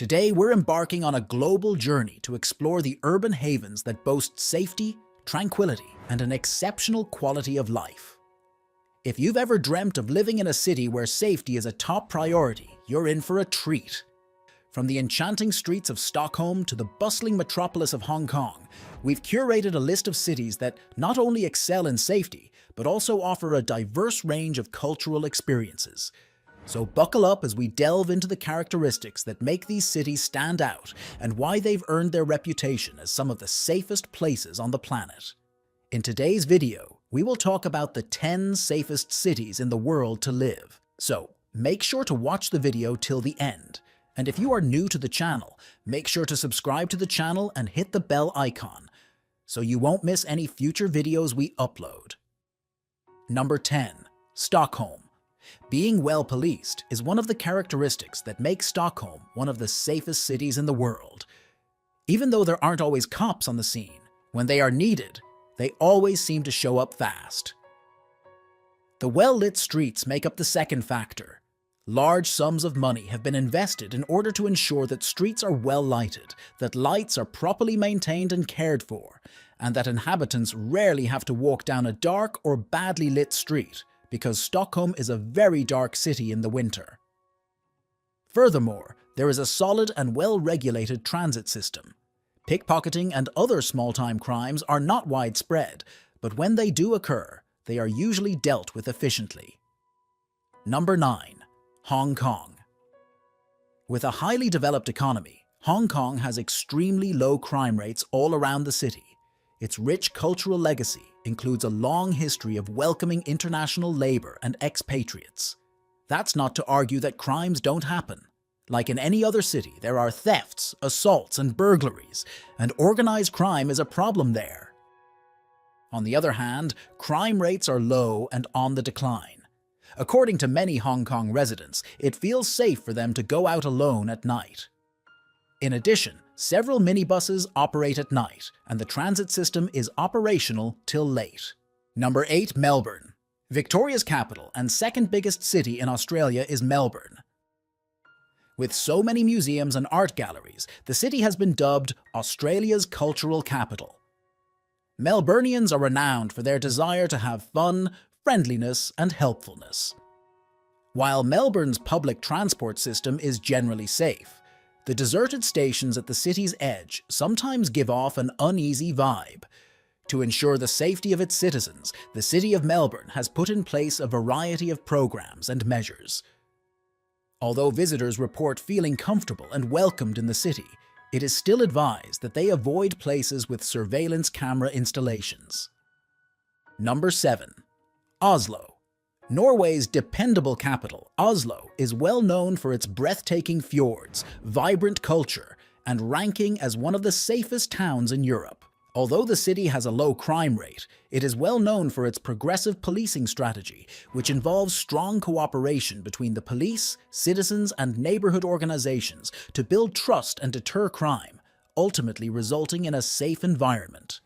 Today, we're embarking on a global journey to explore the urban havens that boast safety, tranquility, and an exceptional quality of life. If you've ever dreamt of living in a city where safety is a top priority, you're in for a treat. From the enchanting streets of Stockholm to the bustling metropolis of Hong Kong, we've curated a list of cities that not only excel in safety, but also offer a diverse range of cultural experiences. So buckle up as we delve into the characteristics that make these cities stand out and why they've earned their reputation as some of the safest places on the planet. In today's video, we will talk about the 10 safest cities in the world to live. So make sure to watch the video till the end. And if you are new to the channel, make sure to subscribe to the channel and hit the bell icon so you won't miss any future videos we upload. Number 10. Stockholm. Being well policed is one of the characteristics that make Stockholm one of the safest cities in the world. Even though there aren't always cops on the scene, when they are needed, they always seem to show up fast. The well-lit streets make up the second factor. Large sums of money have been invested in order to ensure that streets are well lighted, that lights are properly maintained and cared for, and that inhabitants rarely have to walk down a dark or badly lit street, because Stockholm is a very dark city in the winter. Furthermore, there is a solid and well-regulated transit system. Pickpocketing and other small-time crimes are not widespread, but when they do occur, they are usually dealt with efficiently. Number 9. Hong Kong. With a highly developed economy, Hong Kong has extremely low crime rates all around the city. Its rich cultural legacy includes a long history of welcoming international labor and expatriates. That's not to argue that crimes don't happen. Like in any other city, there are thefts, assaults, and burglaries, and organized crime is a problem there. On the other hand, crime rates are low and on the decline. According to many Hong Kong residents, it feels safe for them to go out alone at night. In addition, several minibuses operate at night, and the transit system is operational till late. Number 8. Melbourne. Victoria's capital and second biggest city in Australia is Melbourne. With so many museums and art galleries, the city has been dubbed Australia's cultural capital. Melburnians are renowned for their desire to have fun, friendliness, and helpfulness. While Melbourne's public transport system is generally safe, the deserted stations at the city's edge sometimes give off an uneasy vibe. To ensure the safety of its citizens, the City of Melbourne has put in place a variety of programs and measures. Although visitors report feeling comfortable and welcomed in the city, it is still advised that they avoid places with surveillance camera installations. Number 7. Oslo. Norway's dependable capital, Oslo, is well known for its breathtaking fjords, vibrant culture, and ranking as one of the safest towns in Europe. Although the city has a low crime rate, it is well known for its progressive policing strategy, which involves strong cooperation between the police, citizens, and neighborhood organizations to build trust and deter crime, ultimately resulting in a safe environment.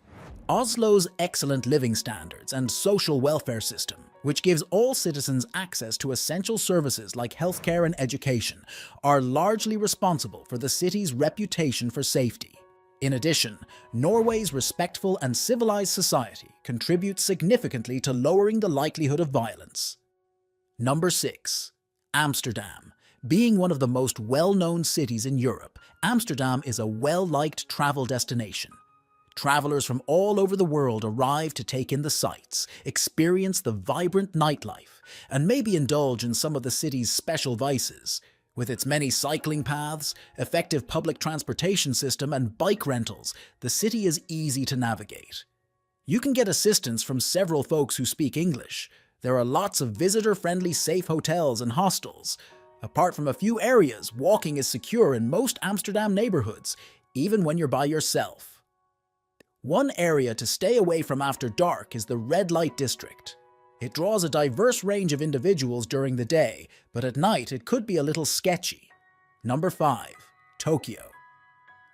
Oslo's excellent living standards and social welfare system, which gives all citizens access to essential services like healthcare and education, are largely responsible for the city's reputation for safety. In addition, Norway's respectful and civilized society contributes significantly to lowering the likelihood of violence. Number 6. Amsterdam. Being one of the most well-known cities in Europe, Amsterdam is a well-liked travel destination. Travelers from all over the world arrive to take in the sights, experience the vibrant nightlife, and maybe indulge in some of the city's special vices. With its many cycling paths, effective public transportation system, and bike rentals, the city is easy to navigate. You can get assistance from several folks who speak English. There are lots of visitor-friendly safe hotels and hostels. Apart from a few areas, walking is secure in most Amsterdam neighborhoods, even when you're by yourself. One area to stay away from after dark is the red light district. It draws a diverse range of individuals during the day, but at night it could be a little sketchy. Number 5. Tokyo.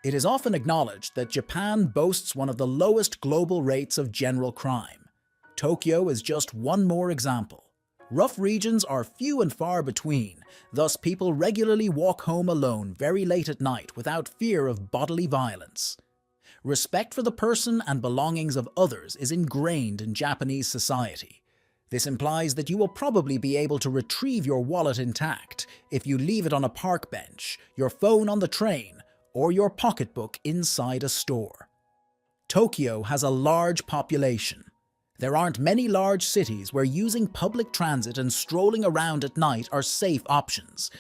It is often acknowledged that Japan boasts one of the lowest global rates of general crime. Tokyo is just one more example. Rough regions are few and far between, thus people regularly walk home alone very late at night without fear of bodily violence. Respect for the person and belongings of others is ingrained in Japanese society. This implies that you will probably be able to retrieve your wallet intact if you leave it on a park bench, your phone on the train, or your pocketbook inside a store. Tokyo has a large population. There aren't many large cities where using public transit and strolling around at night are safe options.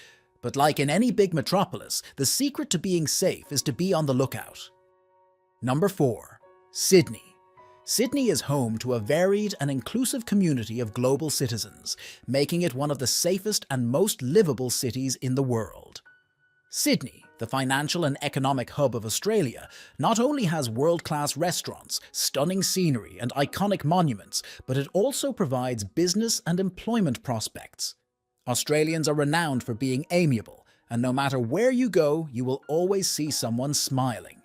But like in any big metropolis, the secret to being safe is to be on the lookout. Number 4. Sydney. Sydney is home to a varied and inclusive community of global citizens, making it one of the safest and most livable cities in the world. Sydney, the financial and economic hub of Australia, not only has world-class restaurants, stunning scenery, and iconic monuments, but it also provides business and employment prospects. Australians are renowned for being amiable, and no matter where you go, you will always see someone smiling.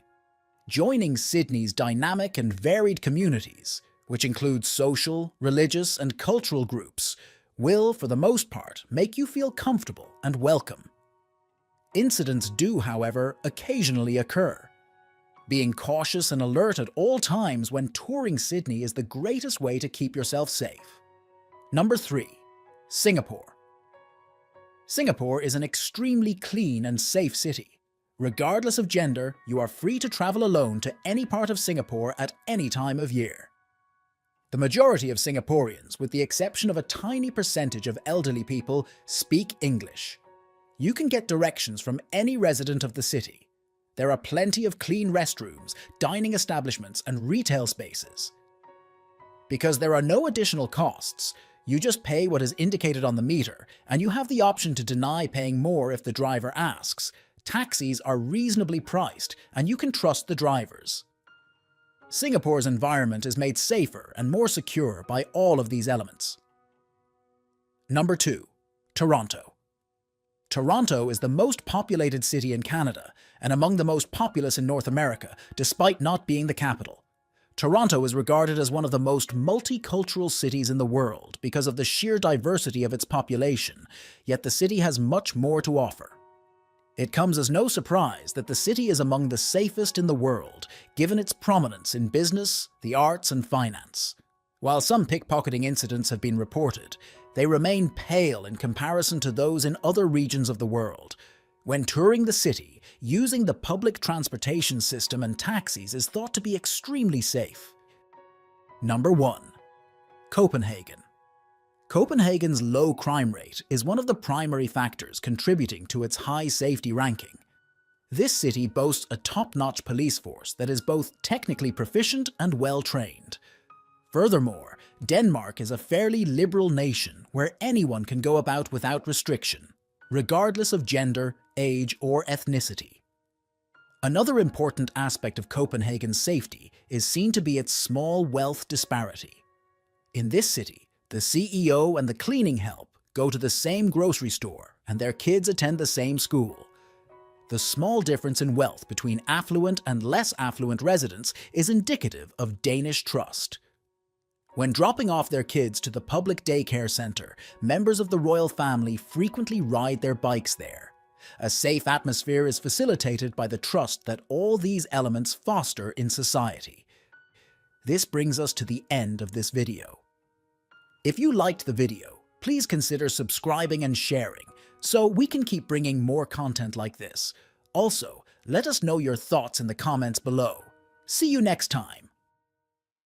Joining Sydney's dynamic and varied communities, which include social, religious, and cultural groups, will, for the most part, make you feel comfortable and welcome. Incidents do, however, occasionally occur. Being cautious and alert at all times when touring Sydney is the greatest way to keep yourself safe. Number 3. Singapore. Singapore is an extremely clean and safe city. Regardless of gender, you are free to travel alone to any part of Singapore at any time of year. The majority of Singaporeans, with the exception of a tiny percentage of elderly people, speak English. You can get directions from any resident of the city. There are plenty of clean restrooms, dining establishments, and retail spaces. Because there are no additional costs, you just pay what is indicated on the meter, and you have the option to deny paying more if the driver asks. Taxis are reasonably priced, and you can trust the drivers. Singapore's environment is made safer and more secure by all of these elements. Number 2. Toronto. Toronto is the most populated city in Canada and among the most populous in North America, despite not being the capital. Toronto is regarded as one of the most multicultural cities in the world because of the sheer diversity of its population, yet the city has much more to offer. It comes as no surprise that the city is among the safest in the world, given its prominence in business, the arts, and finance. While some pickpocketing incidents have been reported, they remain pale in comparison to those in other regions of the world. When touring the city, using the public transportation system and taxis is thought to be extremely safe. Number 1. Copenhagen. Copenhagen's low crime rate is one of the primary factors contributing to its high safety ranking. This city boasts a top-notch police force that is both technically proficient and well-trained. Furthermore, Denmark is a fairly liberal nation where anyone can go about without restriction, regardless of gender, age, or ethnicity. Another important aspect of Copenhagen's safety is seen to be its small wealth disparity. In this city, the CEO and the cleaning help go to the same grocery store and their kids attend the same school. The small difference in wealth between affluent and less affluent residents is indicative of Danish trust. When dropping off their kids to the public daycare center, members of the royal family frequently ride their bikes there. A safe atmosphere is facilitated by the trust that all these elements foster in society. This brings us to the end of this video. If you liked the video, please consider subscribing and sharing so we can keep bringing more content like this. Also, let us know your thoughts in the comments below. See you next time.